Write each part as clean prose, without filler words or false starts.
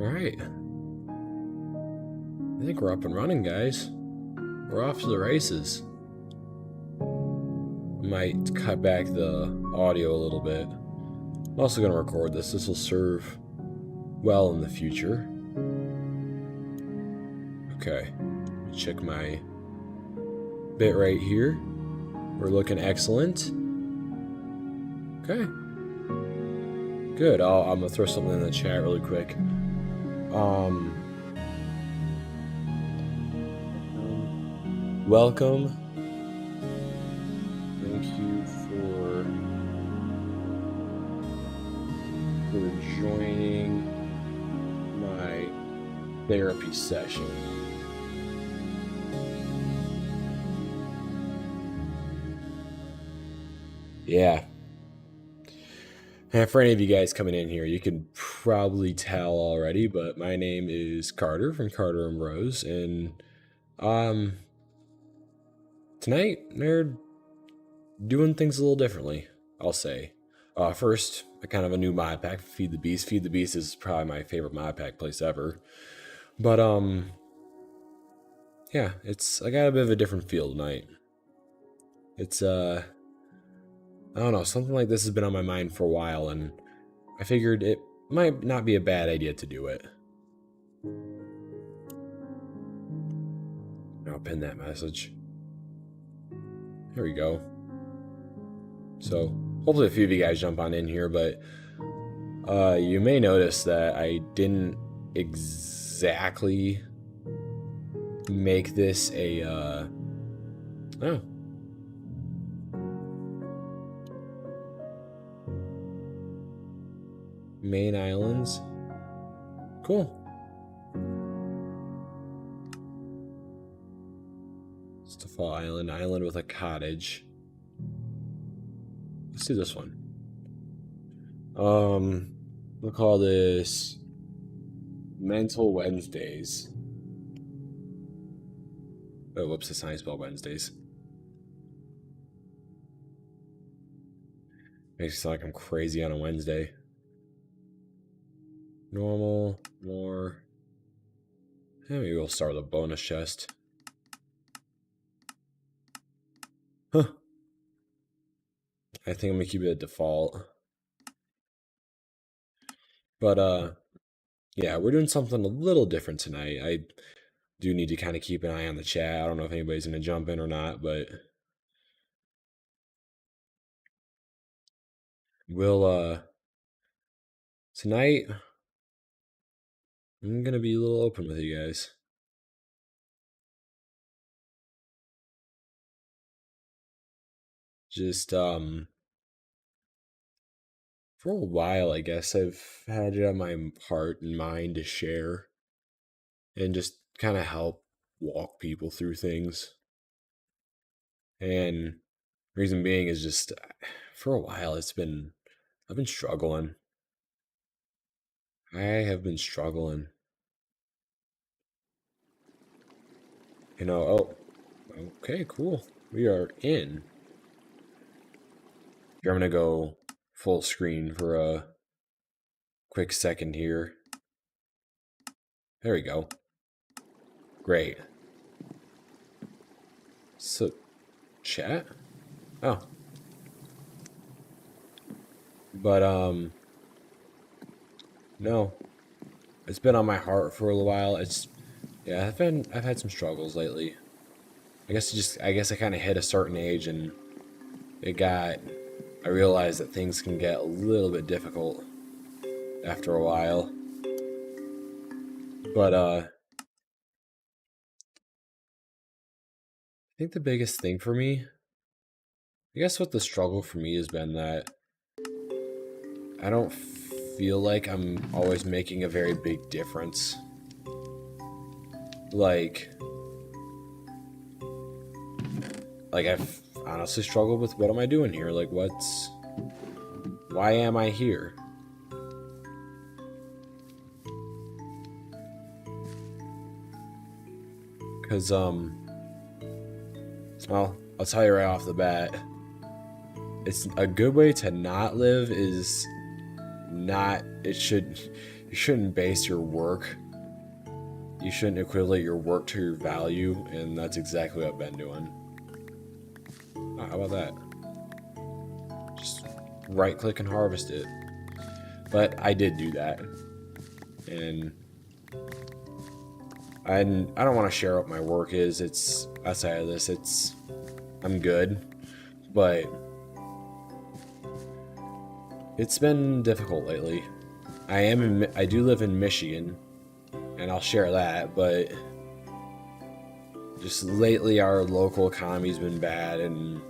Alright. I think we're up and running, guys. We're off to the races. I might cut back the audio a little bit. I'm also going to record this. This will serve well in the future. Okay. Check my bit right here. We're looking excellent. Okay. Good. I'm going to throw something in the chat really quick. Welcome. Thank you for joining my therapy session. Yeah. And for any of you guys coming in here, you can probably tell already, but my name is Carter from Carter and Rose, and tonight we're doing things a little differently, I'll say. First, kind of a new mod pack, Feed the Beast. Feed the Beast is probably my favorite mod pack place ever. But yeah, I got a bit of a different feel tonight. It's I don't know, something like this has been on my mind for a while, and I figured it might not be a bad idea to do it. I'll pin that message. There we go. So, hopefully a few of you guys jump on in here, but you may notice that I didn't exactly make this a, main islands. Cool. Stafall Island with a cottage. Let's do this one. We'll call this Mental Wednesdays. Oh, whoops, it's not spelled Wednesdays. Makes it sound like I'm crazy on a Wednesday. Normal, more. Maybe we'll start with a bonus chest. Huh. I think I'm gonna keep it at default. But yeah, we're doing something a little different tonight. I do need to kind of keep an eye on the chat. I don't know if anybody's gonna jump in or not, but we'll tonight I'm gonna be a little open with you guys. Just for a while, I guess I've had it on my heart and mind to share and just kind of help walk people through things. And reason being is just for a while I've been struggling. I have been struggling. Oh, okay, cool. We are in. Here, I'm gonna go full screen for a quick second here. There we go. Great. So, chat? Oh. But, no. It's been on my heart for a little while. Yeah, I've had some struggles lately. I guess I kind of hit a certain age and I realized that things can get a little bit difficult after a while. But, I think the biggest thing for me, I guess what the struggle for me has been that I don't feel like I'm always making a very big difference. Like I've honestly struggled with what am I doing here? Like why am I here? Because, well, I'll tell you right off the bat, it's a good way to not live is not, it you shouldn't base your work, you shouldn't equate your work to your value, and that's exactly what I've been doing. Oh, how about that? Just right click and harvest it. But I did do that, and I don't want to share what my work is. It's outside of this. I'm good, but it's been difficult lately. I do live in Michigan, and I'll share that. But just lately, our local economy's been bad, and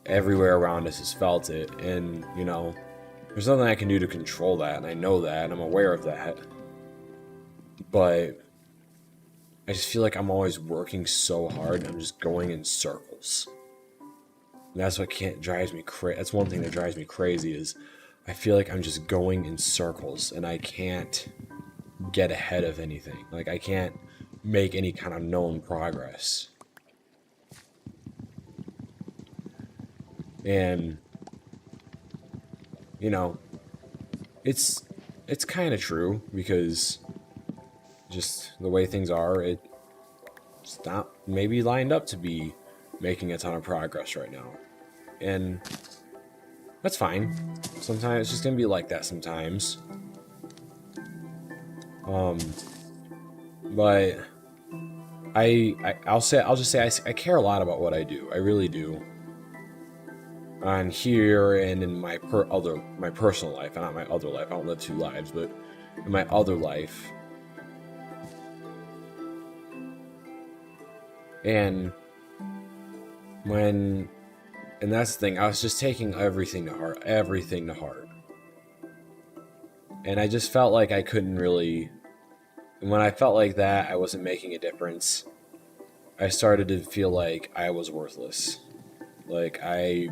everywhere around us has felt it. And you know, there's nothing I can do to control that, and I know that, and I'm aware of that. But I just feel like I'm always working so hard, and I'm just going in circles. And that's what drives me crazy. That's one thing that drives me crazy is I feel like I'm just going in circles, and I can't get ahead of anything. Like, I can't make any kind of known progress. And you know, it's kind of true, because just the way things are, it's not maybe lined up to be making a ton of progress right now. And that's fine. Sometimes it's just gonna be like that sometimes. But I'll just say I care a lot about what I do. I really do. On here and in my personal life, and not my other life. I don't live two lives, but in my other life. And that's the thing, I was just taking everything to heart. And I just felt like I couldn't really, and when I felt like that I wasn't making a difference, I started to feel like I was worthless. Like I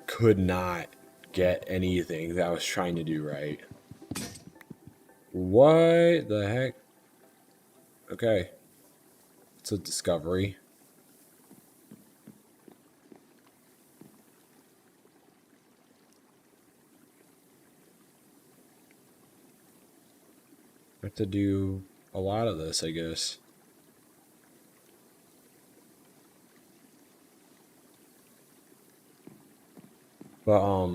could not get anything that I was trying to do right. What the heck? Okay. It's a discovery. I have to do a lot of this, I guess. But,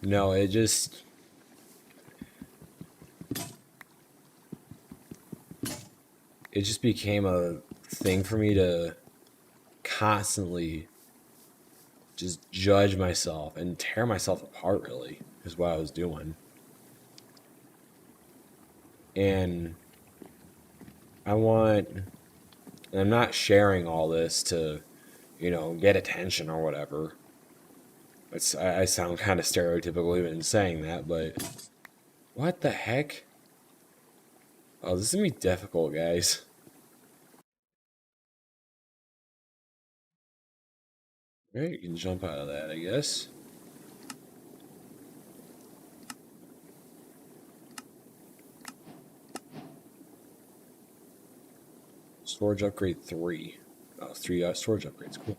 no, it just... It just became a thing for me to constantly just judge myself and tear myself apart, really, is what I was doing. And I'm not sharing all this to, get attention or whatever. I sound kind of stereotypical even in saying that, but what the heck? Oh, this is gonna be difficult, guys. Alright, you can jump out of that, I guess. Storage upgrade 3. Oh, 3 storage upgrades, cool.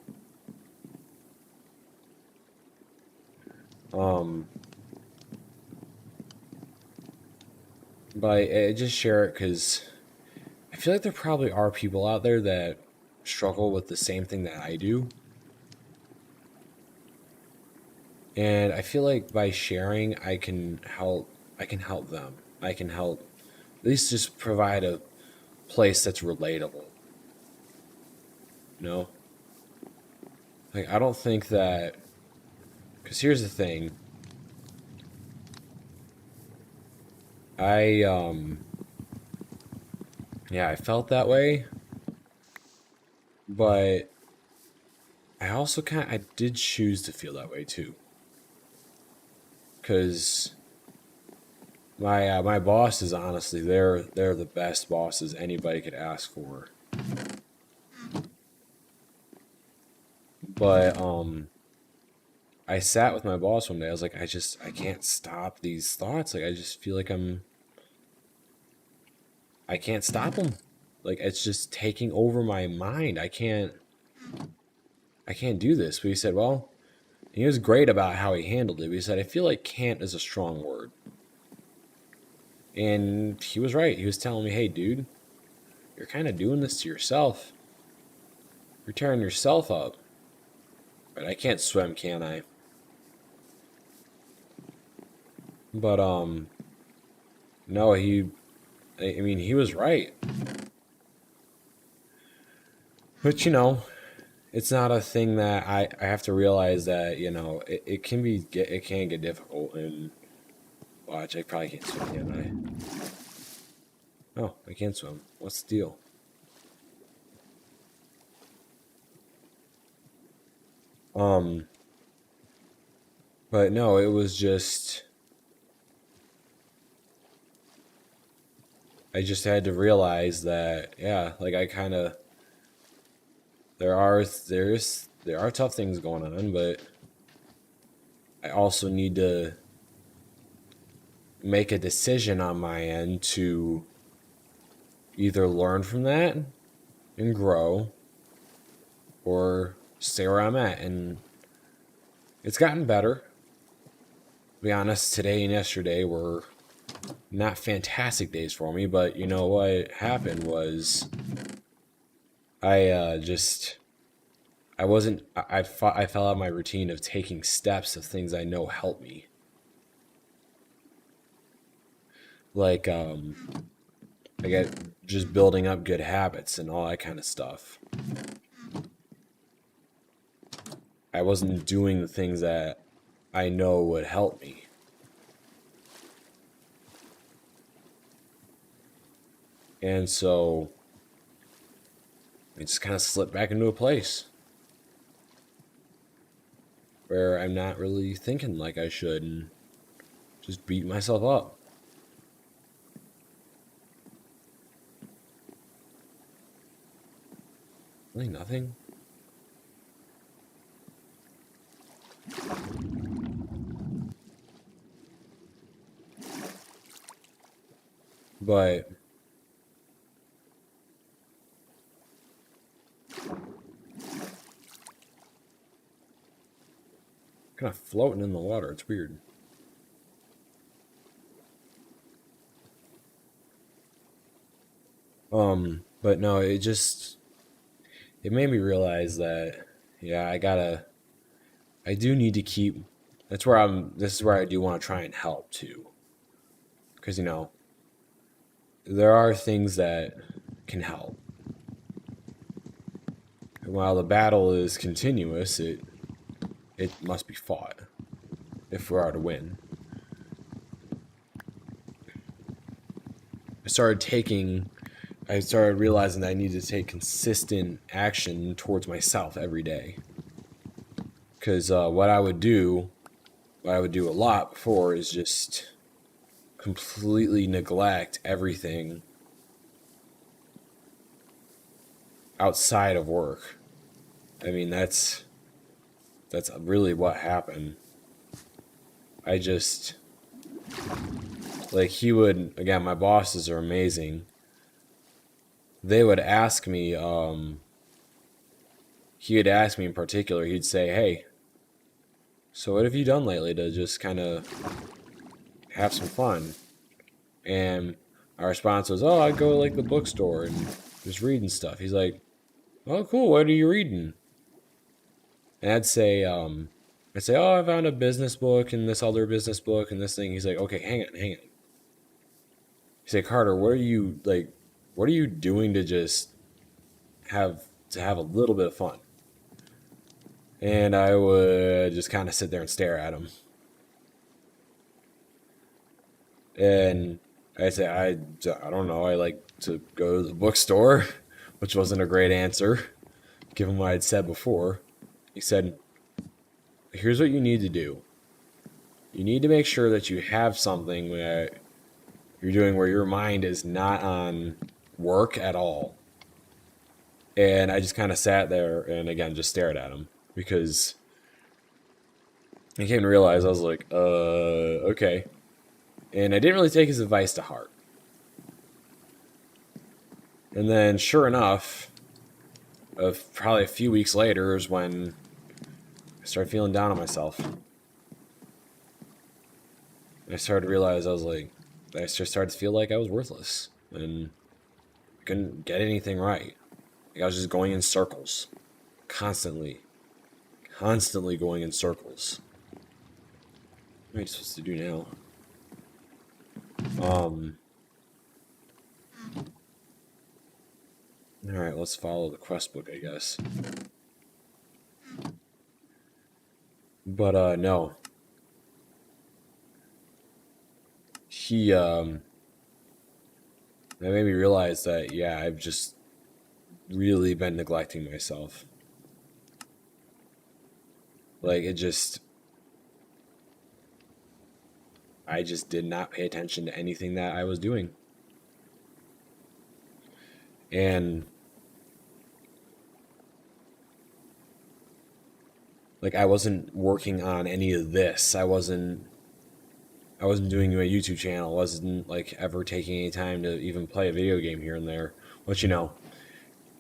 But I just share it because I feel like there probably are people out there that struggle with the same thing that I do. And I feel like by sharing, I can help them. I can help at least just provide a place that's relatable. You know? Like, I don't think that, because here's the thing. I felt that way, but I did choose to feel that way too. Because my bosses, honestly, they're the best bosses anybody could ask for. But I sat with my boss one day. I was like, I can't stop these thoughts. Like, I just feel like I can't stop them. Like, it's just taking over my mind. I can't do this. But he said, well, he was great about how he handled it. But he said, I feel like can't is a strong word. And he was right. He was telling me, hey, dude, you're kind of doing this to yourself. You're tearing yourself up. But I can't swim, can I? But, no, I mean, he was right. But, it's not a thing that I have to realize that, it can get difficult. And watch, I probably can't swim, can I? Oh, I can't swim. What's the deal? But no, it was just, I just had to realize that, yeah, like I kind of, there are tough things going on, but I also need to make a decision on my end to either learn from that and grow or stay where I'm at. And it's gotten better. To be honest, today and yesterday were not fantastic days for me, but you know what happened was I fell out of my routine of taking steps of things I know help me. Like, I get just building up good habits and all that kind of stuff. I wasn't doing the things that I know would help me. And so I just kind of slipped back into a place where I'm not really thinking like I should and just beat myself up. Really nothing. But kind of floating in the water. It's weird. But no, it made me realize that, yeah, I do need to keep, this is where I do want to try and help too. Because, there are things that can help. And while the battle is continuous, it must be fought if we are to win. I started realizing that I needed to take consistent action towards myself every day. Because what I would do a lot before is just completely neglect everything outside of work. I mean, that's really what happened. I just, like, again, my bosses are amazing. They would ask me, he would ask me in particular, he'd say, hey, so what have you done lately to just kind of have some fun? And our response was, oh, I'd go to like the bookstore and just reading stuff. He's like, oh, cool, what are you reading? And I'd say, oh, I found a business book and this other business book and this thing. He's like, okay, hang on. He's like, Carter, what are you doing to just have a little bit of fun? And I would just kind of sit there and stare at him. And I say, I don't know, I like to go to the bookstore, which wasn't a great answer, given what I'd said before. He said, here's what you need to do. You need to make sure that you have something that you're doing where your mind is not on work at all. And I just kind of sat there and, again, just stared at him. Because I came to realize, I was like, okay. And I didn't really take his advice to heart. And then, sure enough, probably a few weeks later is when I started feeling down on myself. And I started to realize, I was like, I just started to feel like I was worthless and couldn't get anything right. Like I was just going in circles, constantly going in circles. What am I supposed to do now? All right, let's follow the quest book, I guess. But no. That made me realize that, yeah, I've just really been neglecting myself. Like, I just did not pay attention to anything that I was doing. And, like, I wasn't working on any of this. I wasn't doing my YouTube channel. I wasn't, like, ever taking any time to even play a video game here and there. But,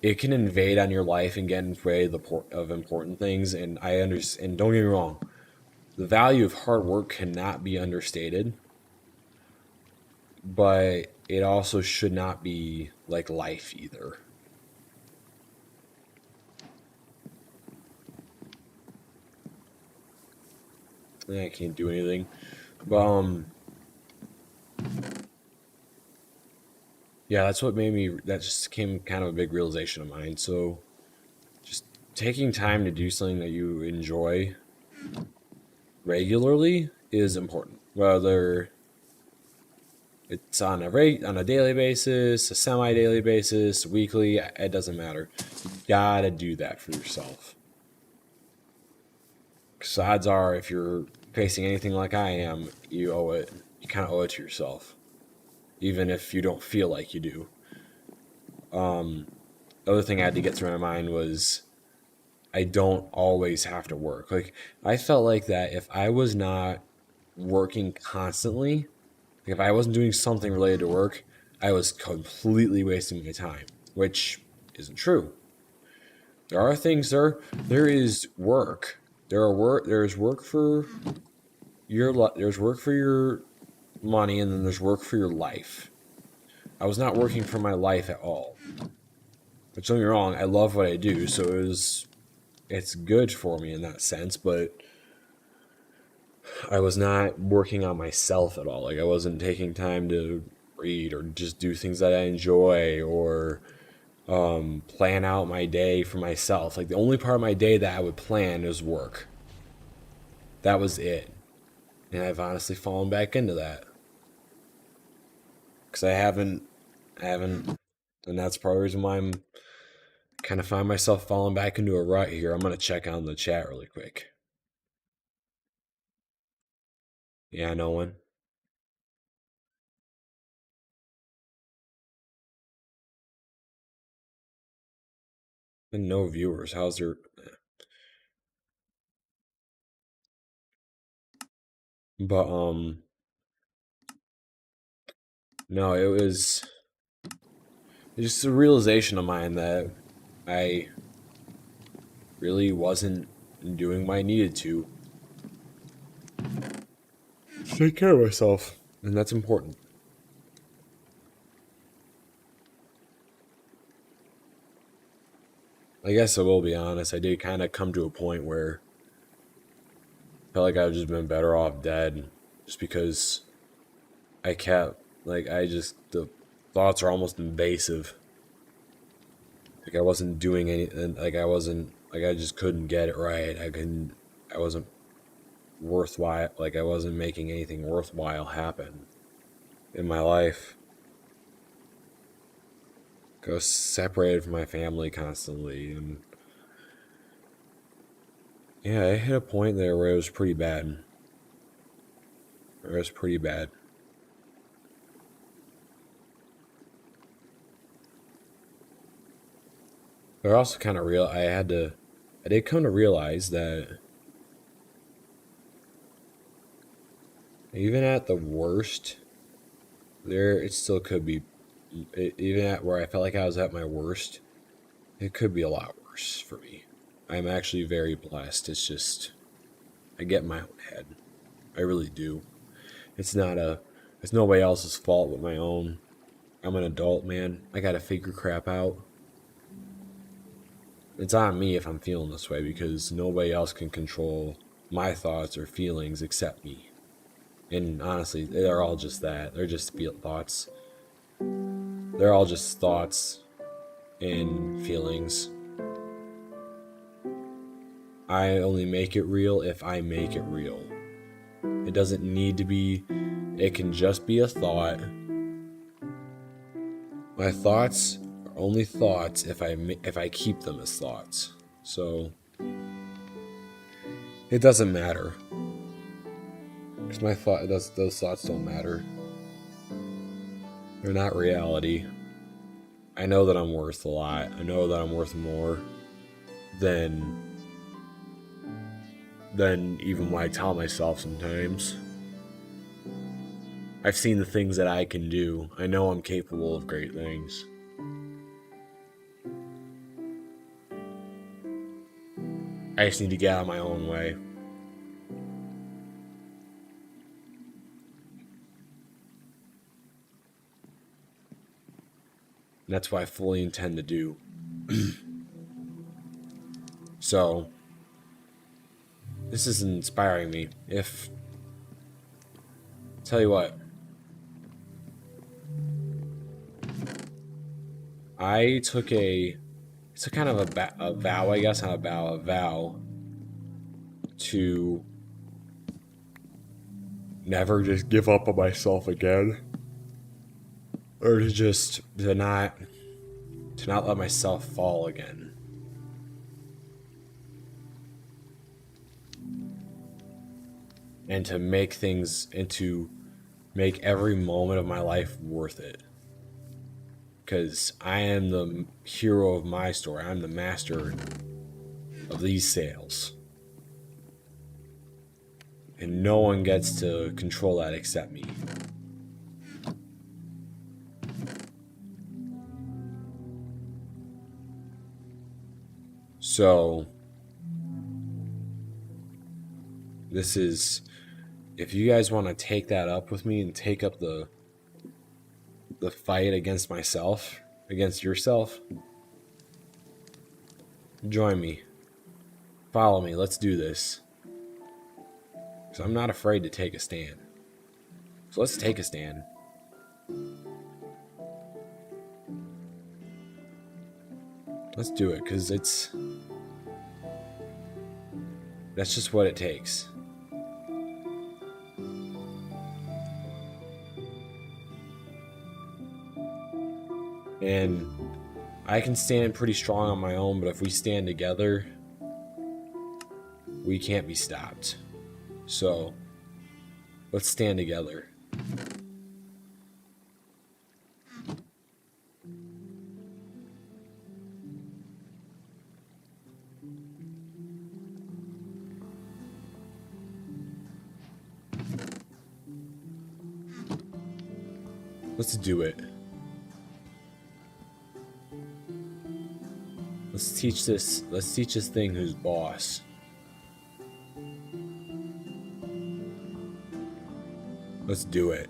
it can invade on your life and get in the way of important things. And I understand. And don't get me wrong, the value of hard work cannot be understated, but it also should not be like life either. I can't do anything, but yeah, that's what made me. That just came kind of a big realization of mine. So, just taking time to do something that you enjoy regularly is important. Whether it's on a daily basis, a semi-daily basis, weekly, it doesn't matter. You gotta do that for yourself. Because odds are, if you're facing anything like I am, you owe it. You kind of owe it to yourself, even if you don't feel like you do. The other thing I had to get through my mind was I don't always have to work. Like, I felt like that if I was not working constantly, like if I wasn't doing something related to work, I was completely wasting my time, which isn't true. There are things there is work. There's work for there's work for your money, and then there's work for your life. I was not working for my life at all. But don't get me wrong, I love what I do, so it's good for me in that sense, but I was not working on myself at all. Like I wasn't taking time to read or just do things that I enjoy or plan out my day for myself. Like the only part of my day that I would plan is work. That was it. And I've honestly fallen back into that. Because I haven't, and that's part of the reason why I'm kind of find myself falling back into a rut here. I'm going to check on the chat really quick. Yeah, no one. And no viewers. How's there? But no, it's just a realization of mine that I really wasn't doing what I needed to take care of myself, and that's important. I guess I will be honest. I did kind of come to a point where I felt like I've just been better off dead, just because I kept the thoughts are almost invasive. Like I wasn't doing anything. I just couldn't get it right. I wasn't worthwhile. Like I wasn't making anything worthwhile happen in my life. I was separated from my family constantly, and yeah, I hit a point there where it was pretty bad. It was pretty bad. But I also kind of I did come to realize that even at the worst, it still could be, even at where I felt like I was at my worst, it could be a lot worse for me. I'm actually very blessed. It's just, I get in my own head. I really do. It's It's nobody else's fault but my own. I'm an adult, man. I gotta figure crap out. It's on me if I'm feeling this way because nobody else can control my thoughts or feelings except me. And honestly, they're all just that. They're just thoughts. They're all just thoughts and feelings. I only make it real if I make it real. It doesn't need to be, it can just be a thought. My thoughts are only thoughts if I keep them as thoughts. So it doesn't matter. Because those thoughts don't matter. They're not reality. I know that I'm worth a lot. I know that I'm worth more than even what I tell myself sometimes. I've seen the things that I can do. I know I'm capable of great things. I just need to get out of my own way. And that's what I fully intend to do. So, this is inspiring me. Tell you what. I took it's a kind of a vow, I guess, not a vow to never just give up on myself again. Or to not let myself fall again. And to make things and to make every moment of my life worth it. Because I am the hero of my story. I'm the master of these sails. And no one gets to control that except me. So, this is, if you guys want to take that up with me and take up the fight against myself, against yourself, join me. Follow me. Let's do this. Because I'm not afraid to take a stand. So let's take a stand. Let's do it, because that's just what it takes. And I can stand pretty strong on my own, but if we stand together, we can't be stopped. So, let's stand together. Let's do it. Let's teach this thing who's boss. Let's do it.